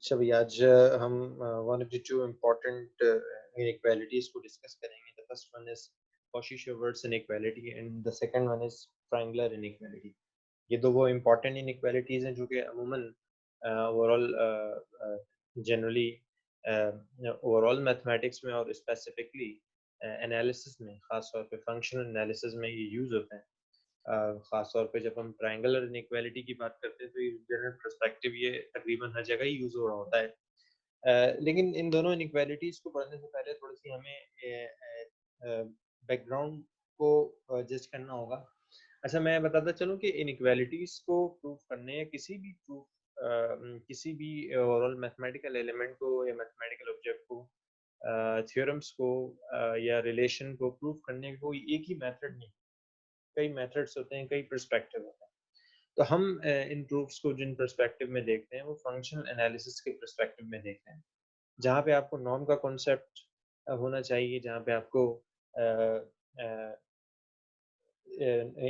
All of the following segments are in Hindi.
अच्छा भैया, आज हम one of the two important inequalities को डिस्कस करेंगे. The first one is Cauchy-Schwarz inequality and the second one is triangular inequality. ये दो वो इम्पोर्टेंट inequalities हैं जो कि अमूमन ओवरऑल जनरली ओवरऑल मैथमेटिक्स में और स्पेसिफिकली एनालिसिस में, खास तौर पे फंक्शनल एनालिसिस में ये यूज होते हैं. खास तौर पे जब हम ट्रायंगुलर इनइक्वालिटी की बात करते हैं तो ये जनरल पर्सपेक्टिव ये तकरीबन हर जगह ही यूज हो रहा होता है. लेकिन इन दोनों इनइक्वालिटीज को पढ़ने से पहले थोड़ी सी हमें बैकग्राउंड को जज करना होगा. अच्छा, मैं बताता चलूँ कि इनइक्वालिटीज को प्रूव करने या किसी भी ओवरऑल मैथमेटिकल एलिमेंट को या मैथमेटिकल ऑब्जेक्ट को, थ्योरम्स को या रिलेशन को प्रूव करने का कोई एक ही मेथड नहीं. कई मेथड्स होते हैं, कई पर्सपेक्टिव होते हैं. तो हम इन प्रूफ्स को जिन पर्सपेक्टिव में देखते हैं वो फंक्शनल एनालिसिस के पर्सपेक्टिव में देखते हैं, जहाँ पे आपको नॉर्म का कॉन्सेप्ट होना चाहिए, जहाँ पे आपको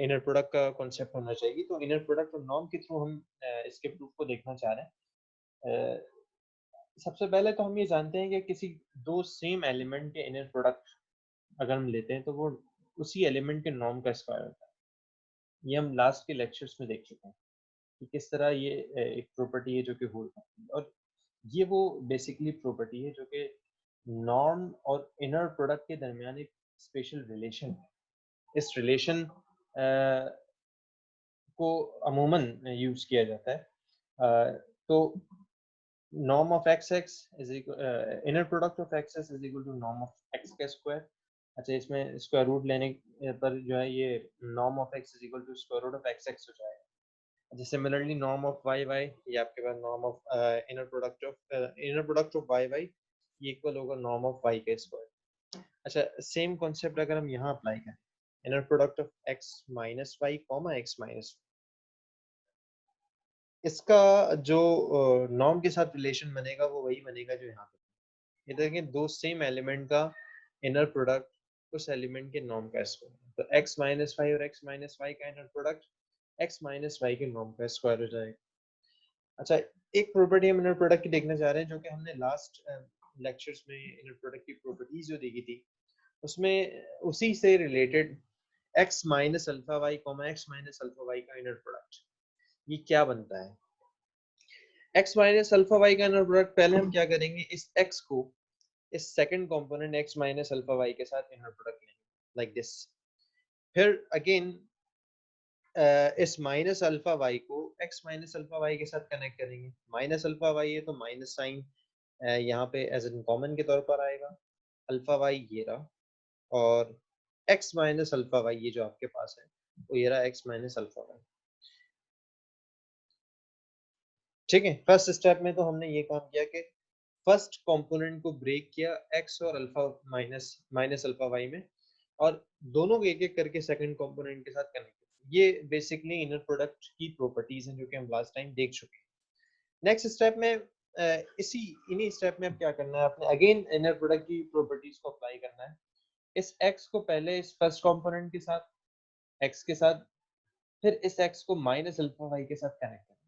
इनर प्रोडक्ट का कॉन्सेप्ट होना चाहिए. तो इनर प्रोडक्ट और नॉर्म के थ्रू हम इसके प्रूफ को देखना चाह रहे हैं. सबसे पहले तो हम ये जानते हैं कि किसी दो सेम एलिमेंट के इनर प्रोडक्ट अगर हम लेते हैं तो वो उसी एलिमेंट के नॉर्म का स्क्वायर होता है. ये हम लास्ट के लेक्चर्स में देख चुके हैं कि किस तरह ये एक प्रॉपर्टी है जो कि होल्ड करती है. और ये वो बेसिकली प्रॉपर्टी है जो कि नॉर्म और इनर प्रोडक्ट के दरमियान एक स्पेशल रिलेशन है. इस रिलेशन को अमूमन यूज किया जाता है. तो norm of x x is inner product of x x is equal to norm of x का स्क्वायर. अच्छा, इसमें स्क्वायर रूट लेने पर जो है ये norm of x is equal to square root of x x हो जाएगा. अच्छा, similarly norm of y y, ये आपके पास norm of inner product of y y ये इक्वल होगा नॉर्म ऑफ वाई का स्क्वायर. अच्छा, सेम कॉन्सेप्ट अगर हम यहाँ अप्लाई करें, inner product of x minus Y comma X minus, इसका जो नॉर्म के साथ रिलेशन बनेगा वो वही बनेगा जो यहाँ पे. ये देखें, दो सेम एलिमेंट का इनर प्रोडक्ट उस एलिमेंट के नॉर्म का स्क्वायर. तो एक्स माइनस वाई और एक्स माइनस वाई का inner product X minus Y के नॉर्म का स्क्वायर हो जाएगा. अच्छा, एक प्रॉपर्टी हम इनर प्रोडक्ट की देखना चाह रहे हैं जो कि हमने लास्ट लेक्चर्स में इनर प्रोडक्ट की प्रॉपर्टीज जो देखी थी उसमें उसी से related x minus alpha Y comma X minus alpha Y का इनर प्रोडक्ट ये क्या बनता है. x माइनस अल्फा वाई का इनर प्रोडक्ट पहले हम क्या करेंगे, इस x को इस second component x minus alpha Y के साथ इनर प्रोडक्ट लेंगे लाइक दिस. फिर अगेन इस माइनस अल्फा वाई को x माइनस अल्फा वाई के साथ कनेक्ट करेंगे. माइनस अल्फा वाई है तो माइनस साइन यहाँ पे एज एन कॉमन के तौर पर आएगा. अल्फा वाई ये रहा और x माइनस अल्फा वाई ये जो आपके पास है वो ये रहा x माइनस अल्फा वाई. ठीक है, फर्स्ट स्टेप में तो हमने ये काम किया कि फर्स्ट कंपोनेंट को ब्रेक किया x और alpha minus minus alpha Y में, और दोनों को एक एक करके सेकंड कंपोनेंट के साथ कनेक्ट. ये बेसिकली इनर प्रोडक्ट की प्रॉपर्टीज हैं जो कि हम लास्ट टाइम देख चुके हैं. नेक्स्ट स्टेप में इन्हीं स्टेप में अब क्या करना है, आपने अगेन इनर प्रोडक्ट की प्रॉपर्टीज को अप्लाई करना है. इस x को पहले इस फर्स्ट कंपोनेंट के साथ x के साथ, फिर इस x को माइनस अल्फा वाई के साथ कनेक्ट करना.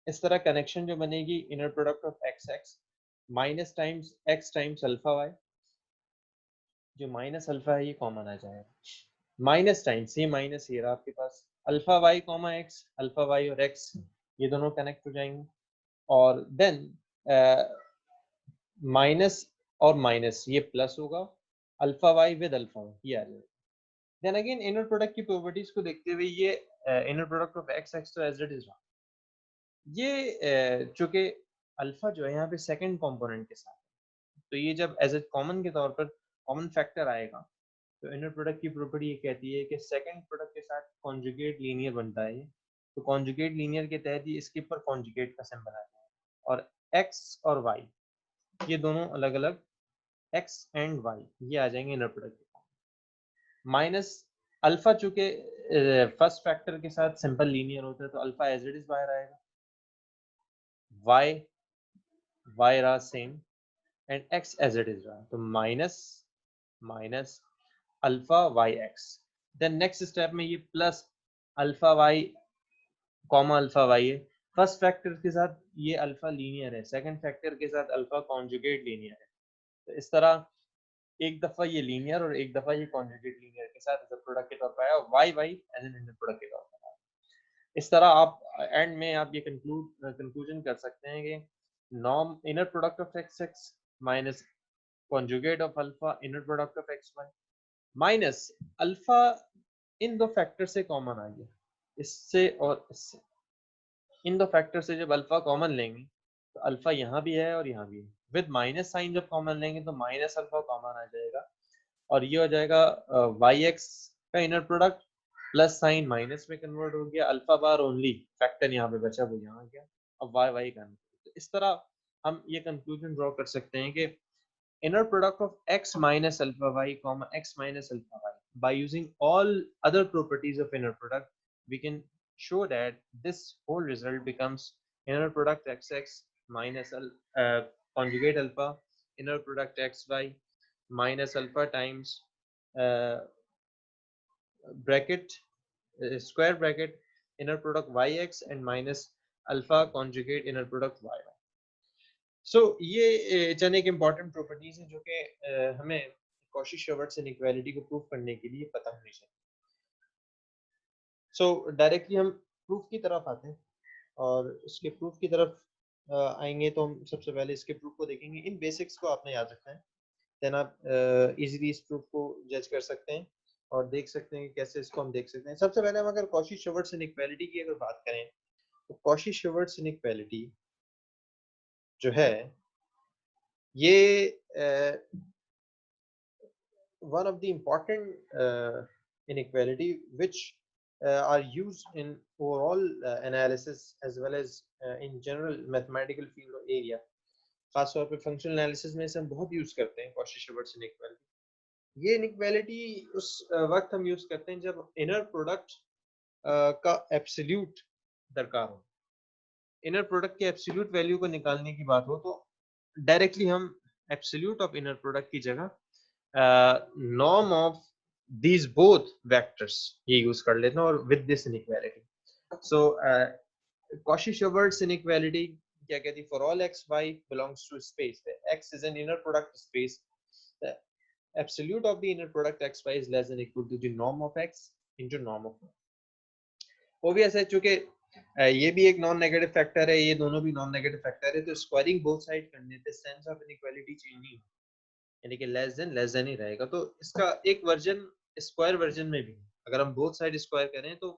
इस तरह कनेक्शन जो बनेगी inner product of x x minus times X times alpha Y, जो माइनस अल्फा है ये कॉमन आ जाएगा. माइनस टाइम्स ये माइनस ये रहा आपके पास alpha Y comma x, alpha Y और एक्स ये दोनों कनेक्ट हो जाएंगे. और देन माइनस और माइनस ये प्लस होगा, अल्फा वाई विद अल्फा ये आ जाएगा. देन अगेन इनर प्रोडक्ट की प्रॉपर्टीज को देखते हुए ये inner product of x x तो एज इट इज रहा. ये चूंकि अल्फा जो है यहाँ पे सेकंड कंपोनेंट के साथ, तो ये जब एज ए कॉमन के तौर पर कॉमन फैक्टर आएगा तो इनर प्रोडक्ट की प्रॉपर्टी ये कहती है कि सेकंड प्रोडक्ट के साथ कॉन्जुगेट लीनियर बनता है. तो कॉन्जुगेट लीनियर के तहत ही इसके ऊपर कॉन्जुगेट का सिंबल आता है. और x और y ये दोनों अलग अलग x एंड y ये आ जाएंगे इनर प्रोडक्ट के फॉर्म. माइनस अल्फा चूंकि फर्स्ट फैक्टर के साथ सिंपल लीनियर होता है तो अल्फा एज इट इज बाहर आएगा. y रहा same and x as it is रहा, तो minus minus alpha Y X. Then next step में ये plus alpha Y comma alpha Y है, फर्स्ट फैक्टर के साथ ये अल्फा लीनियर है, सेकंड फैक्टर के साथ अल्फा कॉन्जुगेट लीनियर है। तो इस तरह एक दफा ये लीनियर और एक दफा ये कॉन्जुगेट लीनियर के साथ एज प्रोडक्ट के तौर पर आया, Y Y as an inner product के तौर पर आया। इस तरह आप एंड में आप ये कंक्लूजन कर सकते हैं कि norm inner product of x x minus conjugate of alpha inner product of x y minus alpha इन दो फैक्टर से कॉमन आ गया, इससे और इससे। इन दो फैक्टर से जब अल्फा कॉमन लेंगे तो अल्फा यहाँ भी है और यहाँ भी है। विद माइनस साइन जब कॉमन लेंगे तो माइनस अल्फा कॉमन आ जाएगा और ये हो जाएगा वाई एक्स का inner product plus sign minus में कन्वर्ट हो गया, अल्फा बार ओनली फैक्टर यहाँ पे बचा वो यहाँ आ गया, अब वाई वाई का। तो इस तरह हम ये कंक्लूजन ड्रॉ कर सकते हैं कि inner product of x minus alpha y comma x minus alpha y by using all other properties of inner product we can show that this whole result becomes inner product xx minus conjugate alpha inner product xy minus alpha times uh, bracket square bracket inner product yx and minus alpha conjugate inner product y। सो ये चंद एक इम्पॉर्टेंट प्रॉपर्टीज हैं जो कि हमें कॉशी-श्वार्ट्ज इनइक्वालिटी को प्रूव करने के लिए पता होनी चाहिए। सो डायरेक्टली हम प्रूफ की तरफ आते हैं और इसके प्रूफ की तरफ आएंगे तो हम सबसे पहले इसके प्रूफ को देखेंगे। इन बेसिक्स को आपने याद रखना है, देन आप इजीली इस प्रूफ को जज कर सकते हैं और देख सकते हैं कि कैसे इसको हम देख सकते हैं। सबसे पहले हम अगर कॉशी-श्वार्ट्ज इनइक्वालिटी की अगर बात करें तो कॉशी-श्वार्ट्ज इनइक्वालिटी जो है ये one of the important inequality which are used in overall analysis as well as in general mathematical field or area। खास तौर पे फंक्शनल एनालिसिस में इसे हम बहुत यूज करते हैं कॉशी-श्वार्ट्ज इनइक्वालिटी। ये इनइक्वालिटी उस वक्त हम यूज करते हैं जब इनर प्रोडक्ट का एब्सोल्यूट दरकार हो। इनर प्रोडक्ट के एब्सोल्यूट वैल्यू को निकालने की बात हो तो डायरेक्टली हम एब्सोल्यूट ऑफ इनर प्रोडक्ट की जगह norm of these both vectors ये यूज कर लेते हैं और with this inequality। so Cauchy-Schwarz inequality क्या कहती है? For all x y belongs to space, x is an inner product space, the absolute of the inner product x y is less than equal to the norm of x into norm of y। obvious है चूंकि ये भी एक नॉन नेगेटिव फैक्टर है, ये दोनों भी नॉन नेगेटिव फैक्टर है, तो स्क्वायरिंग बोथ साइड करने से सेंस ऑफ इनइक्वालिटी चेंज नहीं होगा, यानी कि लेस देन ही रहेगा। तो इसका एक वर्जन स्क्वायर वर्जन में भी अगर हम बोथ साइड स्क्वायर करें तो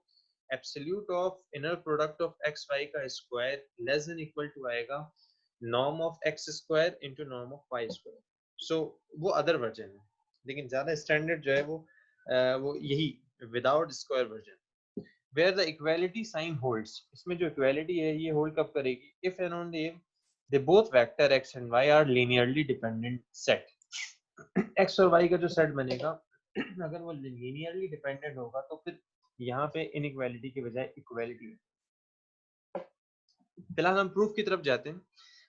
absolute of inner product of x y का square less than equal to आएगा norm of x square into norm of y square. So वो अदर वर्जन है, लेकिन ज्यादा स्टैंडर्ड जो है वो यही without square version where the equality sign holds। इसमें जो इक्वालिटी है ये होल्ड कब करेगी? if and only if they both vector x and y are linearly dependent set। x और y का जो सेट बनेगा अगर वो linearly dependent होगा तो फिर यहाँ पे इनइक्वालिटी के बजाय इक्वालिटी है। फिलहाल हम प्रूफ की तरफ जाते हैं।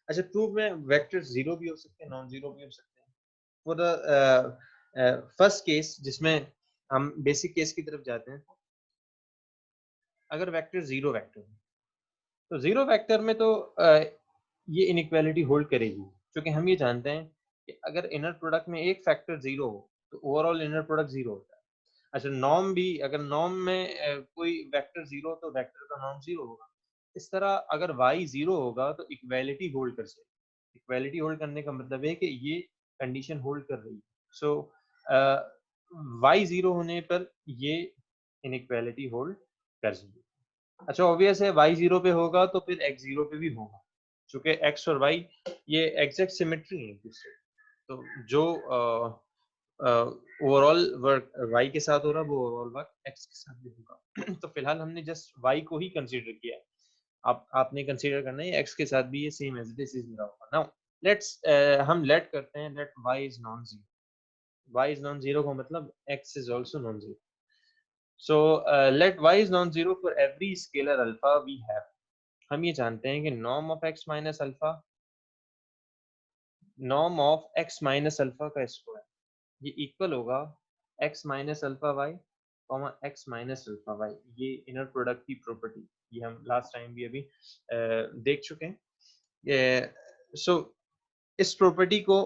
अच्छा, प्रूफ में वेक्टर जीरो भी हो सकते हैं, नॉन जीरो भी हो सकते हैं। फॉर द फर्स्ट केस जिसमें हम बेसिक केस की तरफ जाते हैं, अगर वेक्टर जीरो वेक्टर है तो जीरो वेक्टर में तो ये इनइक्वालिटी होल्ड करेगी, क्योंकि हम ये जानते हैं कि अगर इनर प्रोडक्ट में एक फैक्टर जीरो हो तो ओवरऑल इनर प्रोडक्ट जीरो होता है। अच्छा, नॉर्म भी अगर नॉर्म में कोई वेक्टर जीरो हो तो वेक्टर का नॉर्म जीरो होगा। इस तरह अगर y जीरो होगा तो इक्वालिटी होल्ड कर सकती। इक्वालिटी होल्ड करने का मतलब है कि ये कंडीशन होल्ड कर रही है। सो y जीरो होने पर ये इनइक्वालिटी होल्ड कर सकती। अच्छा, ऑब्वियस है y जीरो पे होगा तो फिर x जीरो पे भी होगा, क्योंकि x और y ये एग्जैक्ट सिमेट्री है एक दूसरे। तो जो ओवरऑल वर्क y के साथ हो रहा है वो ओवरऑल वर्क x के साथ भी होगा। तो फिलहाल हमने जस्ट y को ही कंसीडर किया है, आपने कंसीडर करना है x के साथ भी ये सेम एज इट इज होगा। नाउ लेट्स हम लेट करते हैं let y is non zero. y is non zero का मतलब x is also non zero. So let y is non-zero for every scalar alpha we have। हम ये जानते हैं कि norm of x minus alpha, norm of x minus alpha का स्क्वायर ये इक्वल होगा x minus alpha y, x minus alpha y। ये इनर प्रोडक्ट की प्रॉपर्टी, ये हम लास्ट टाइम भी अभी देख चुके हैं। सो इस प्रॉपर्टी को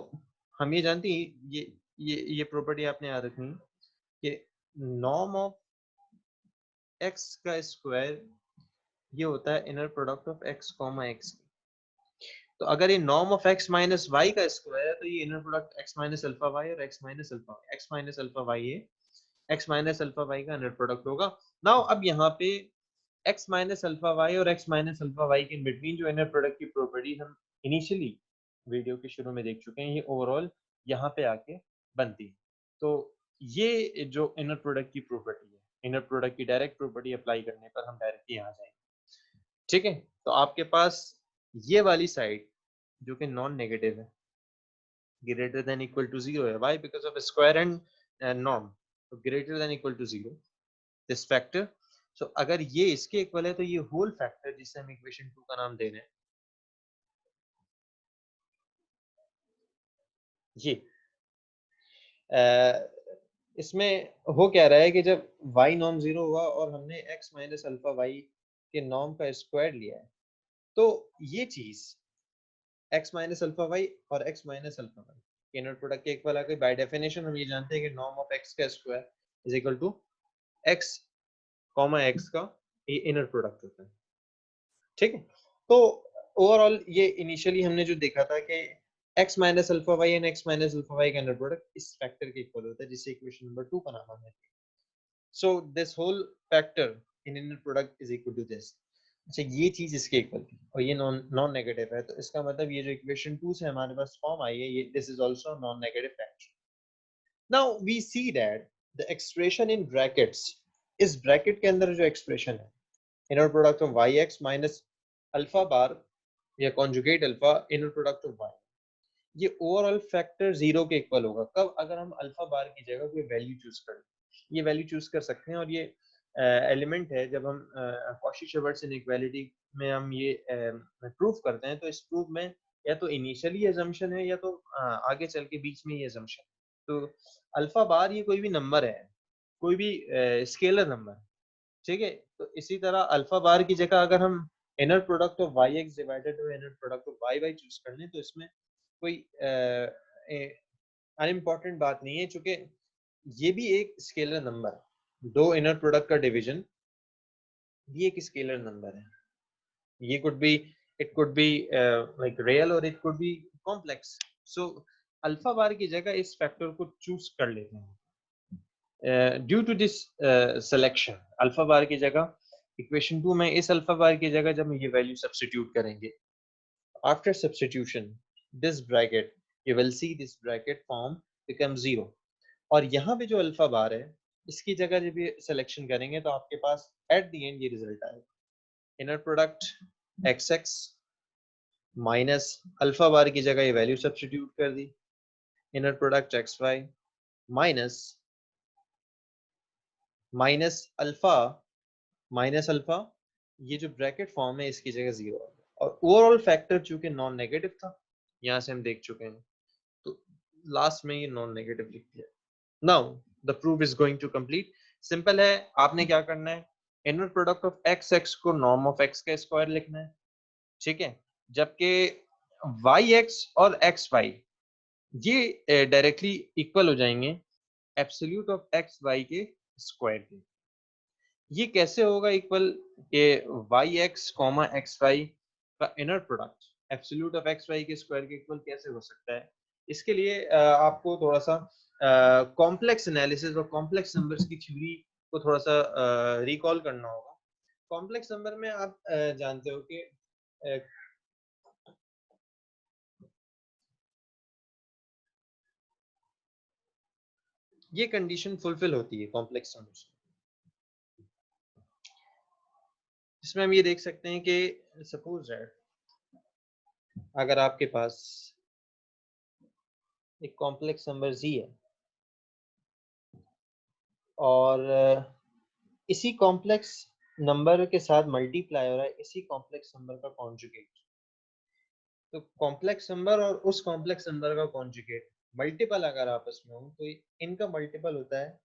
हम ये जानते हैं, ये प्रॉपर्टी आपने याद रखनी कि नॉर्म ऑफ एक्स का स्क्वायर ये होता है inner product of X comma X. तो अगर ये norm of x minus Y का स्क्वायर है तो ये inner product X minus alpha Y और एक्स माइनस अल्फा वाई है, एक्स माइनस अल्फा वाई का इनर प्रोडक्ट होगा। नाउ अब यहाँ पे एक्स माइनस अल्फा वाई और एक्स माइनस अल्फा वाई के बिटवीन जो इनर प्रोडक्ट की प्रॉपर्टी हम इनिशियली वीडियो के शुरू में देख चुके हैं, ये ओवरऑल यहाँ पे आके बनती है। तो ये जो इनर प्रोडक्ट की प्रॉपर्टी है, इनर प्रोडक्ट की डायरेक्ट प्रॉपर्टी अप्लाई करने पर हम डायरेक्ट यहाँ जाएंगे। ठीक है, तो आपके पास ये वाली साइड जो कि नॉन नेगेटिव है, greater than equal to zero है, why? Because of square and norm, तो greater than equal to zero this factor. So अगर ये इसके इक्वल है तो ये होल फैक्टर जिसे हम इक्वेशन 2 का नाम दे रहे हैं, ये इसमें हो क्या रहा है कि जब y नॉन जीरो हुआ और हमने x माइनस अल्फा वाई के नॉर्म का स्क्वायर लिया है, तो ये चीज x माइनस अल्फा वाई और x माइनस अल्फा वाई के इनर प्रोडक्ट के इक्वल आ गई। बाय डेफिनेशन हम ये जानते हैं कि नॉर्म ऑफ x का square is equal to x comma x का ये इनर प्रोडक्ट होता है। ठीक है, तो ओवरऑल ये इनिशियली हमने जो देखा था कि x minus alpha y and x minus alpha Y का इनर प्रोडक्ट इस फैक्टर के इक्वल होता है जिसे इक्वेशन नंबर 2 का नाम हमने दिया। So this whole factor in inner product is equal to this. अच्छा, ये चीज इसके इक्वल थी और ये नॉन नॉन नेगेटिव है, तो इसका मतलब ये जो इक्वेशन 2 से हमारे पास फॉर्म आई है, ये this is also non negative factor. Now we see that the expression in brackets, इस ब्रैकेट के अंदर जो एक्सप्रेशन है inner product of yx minus alpha bar या conjugate alpha inner product of y, ये ओवरऑल फैक्टर जीरो के इक्वल होगा कब? अगर हम अल्फा बार की जगह कोई वैल्यू चूज करें। ये वैल्यू चूज कर सकते हैं और ये एलिमेंट है जब हम कॉशी-श्वार्ट्ज इनइक्वालिटी में हम ये प्रूफ करते हैं, तो इस प्रूफ में या तो इनिशियली अजम्पशन है या तो आगे चल के बीच में ये अजम्पशन। तो अल्फा बार ये कोई भी नंबर है, कोई भी स्केलर नंबर, ठीक है। तो इसी तरह अल्फा बार की जगह अगर हम inner product of y x divided by inner product of y y choose कर लें, तो इसमें कोई अनइम्पॉर्टेंट बात नहीं है, चूंकि ये भी एक स्केलर नंबर है। दो इनर प्रोडक्ट का डिवीजन भी एक स्केलर नंबर है। ये could be, it could be like real or it could be complex. So alpha bar की जगह इस फैक्टर को चूज कर लेते हैं due to this selection. Alpha bar की जगह इक्वेशन 2 में इस अल्फा बार की जगह जब ये वैल्यू सब्स्टिट्यूट करेंगे, after substitution this bracket, you will see this bracket form becomes 0 और यहाँ पे जो अल्फा बार है इसकी जगह जब ये सिलेक्शन करेंगे तो आपके पास एट द एंड ये रिजल्ट आएगा, inner product xx minus alpha bar की जगह ये वैल्यू सब्स्टिट्यूट कर दी, inner product xy minus minus alpha, ये जो ब्रैकेट फॉर्म है इसकी जगह 0 आ गया। और ओवरऑल फैक्टर चूंकि नॉन नेगेटिव था, यहाँ से हम देख चुके हैं, तो लास्ट में ये नॉन नेगेटिव लिख दिया। Now the proof is going to complete. Simple है, आपने क्या करना है, inner product of x x को नॉर्म ऑफ एक्स का स्क्वायर लिखना है, ठीक है। जबकि वाई एक्स और एक्स वाई ये डायरेक्टली इक्वल हो जाएंगे एब्सोल्यूट ऑफ एक्स वाई के स्क्वायर के। ये कैसे होगा इक्वल के y x comma x y का inner product absolute of x y के स्क्वायर के इक्वल कैसे हो सकता है? इसके लिए आपको थोड़ा सा कॉम्प्लेक्स एनालिसिस और कॉम्प्लेक्स नंबर्स की थ्योरी को थोड़ा सा रिकॉल करना होगा। कॉम्प्लेक्स नंबर में आप जानते हो कि ये कंडीशन फुलफिल होती है कॉम्प्लेक्स नंबर्स, जिसमें हम ये देख सकते हैं कि सपोज दैट अगर आपके पास एक कॉम्प्लेक्स नंबर z है और इसी कॉम्प्लेक्स नंबर के साथ मल्टीप्लाई हो रहा है इसी कॉम्प्लेक्स नंबर का कॉन्जुगेट, तो कॉम्प्लेक्स नंबर और उस कॉम्प्लेक्स नंबर का कॉन्जुगेट मल्टीपल अगर आपस में हो तो इनका मल्टीपल होता है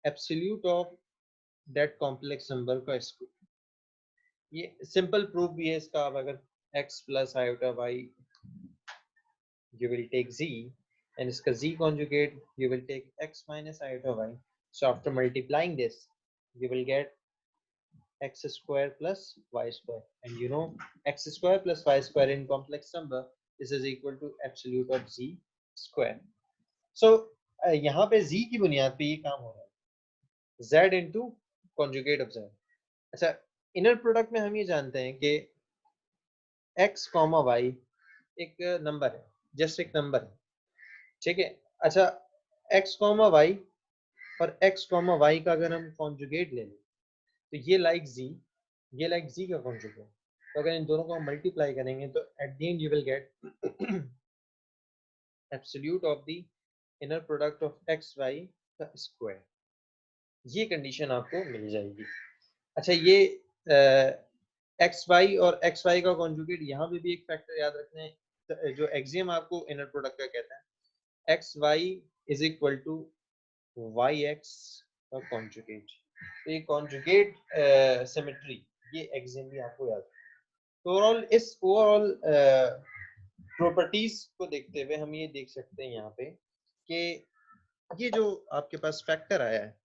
absolute of that complex number का स्क्वायर। ये सिंपल प्रूफ भी है इसका। आप अगर x plus iota y you will take z and इसका z conjugate you will take x minus iota y. So after multiplying this you will get x square plus y square, and you know x square plus y square in complex number, this is equal to absolute of z square. So यहाँ पे z की बुनियाद पे ये काम हो रहा है z into conjugate of z. अच्छा, इनर प्रोडक्ट में हम ये जानते हैं कि x कॉमा y एक नंबर है, जस्ट एक नंबर है, ठीक है। अच्छा, x कॉमा वाई और x कॉमा वाई का अगर हम कॉन्जुगेट ले लें तो ये लाइक z, ये लाइक z का कॉन्जुगेट, तो अगर इन दोनों को हम मल्टीप्लाई करेंगे तो at the end you will get absolute of the inner product of x y का स्क्वायर। ये कंडीशन आपको मिल जाएगी। अच्छा, ये एक्स वाई और एक्स वाई का कॉन्जुगेट, यहाँ पे भी एक फैक्टर याद रखना है, जो एक्सियम आपको इनर प्रोडक्ट का कहता है x y is equal to y x का कॉन्जुगेट। तो ये कॉन्जुगेट सिमेट्री, ये एक्सियम भी आपको याद है। तो ओवरऑल इस ओवरऑल प्रॉपर्टीज को देखते हुए हम ये देख सकते हैं यहाँ पे कि ये जो आपके पास फैक्टर आया है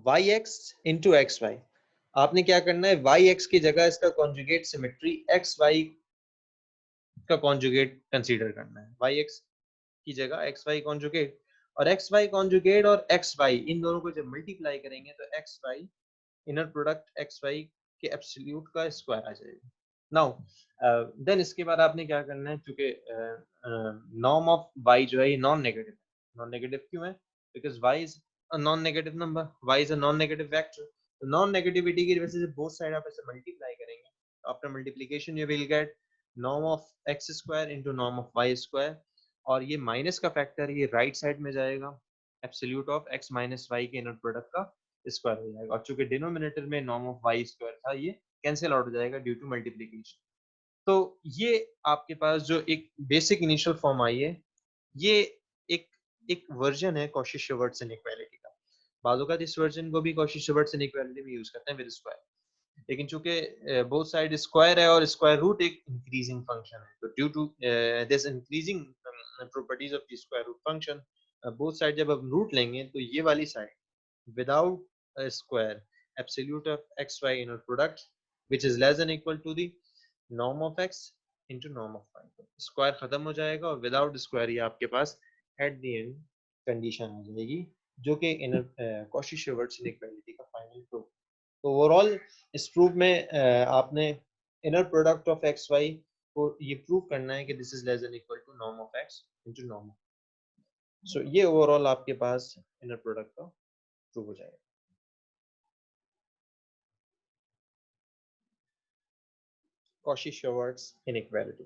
y x into x y, आपने क्या करना है, वाई एक्स की जगह इसका कॉन्जुगेट सिमेट्री एक्स वाई का कॉन्जुगेट कंसीडर करना है। वाई एक्स की जगह एक्स वाई कॉन्जुगेट, और एक्स वाई कॉन्जुगेट और एक्स वाई इन दोनों को जब मल्टीप्लाई करेंगे तो x y inner product x y के एब्सोल्यूट का स्क्वायर आ जाएगा। नाउ देन इसके बाद आपने क्या करना है, क्योंकि नॉर्म ऑफ वाई जो है ये नॉन नेगेटिव, नॉन नेगेटिव क्यों है, because y is a non negative number, y is a non negative vector. तो नॉन नेगेटिविटी की वजह से बोथ साइड आप ऐसे मल्टीप्लाई करेंगे, after multiplication you will get norm of x square into norm of y square, और ये माइनस का फैक्टर ये राइट साइड में जाएगा, absolute of x minus Y के इनर प्रोडक्ट का स्क्वायर हो जाएगा, और चूंकि डिनोमिनेटर में नॉर्म ऑफ वाई स्क्वायर था ये कैंसिल आउट हो जाएगा ड्यू टू मल्टीप्लिकेशन। तो ये आपके पास जो एक बेसिक इनिशियल फॉर्म आई है, ये एक एक वर्जन है कॉशी-श्वार्ट्ज इनइक्वालिटी का। बाज़ औक़ात इस वर्जन को भी कॉशी-श्वार्ट्ज इनइक्वालिटी में यूज करते हैं विद स्क्वायर, लेकिन चूंकि बोथ साइड स्क्वायर है और स्क्वायर रूट एक इंक्रीजिंग फंक्शन है, तो due to this increasing properties of the square root function, both side जब हम रूट लेंगे तो ये वाली side without a square absolute of xy inner product which is less than equal to the norm of x into norm of y, square खत्म हो जाएगा और विदाउट स्क्वायर ये आपके पास एट द एंड कंडीशन आ जाएगी, जो कि इनर कॉशी-श्वार्ट्ज इनइक्वालिटी का फाइनल प्रूफ। तो ओवरऑल इस प्रूफ में आपने inner product of x y को ये प्रूव करना है कि this is less than equal to norm of x into norm of, so ये ओवरऑल आपके पास इनर प्रोडक्ट का प्रूव हो जाएगा। Cauchy-Schwarz inequality.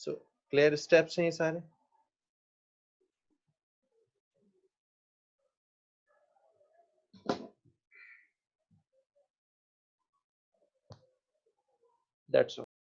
So clear steps हैं ये सारे? That's all.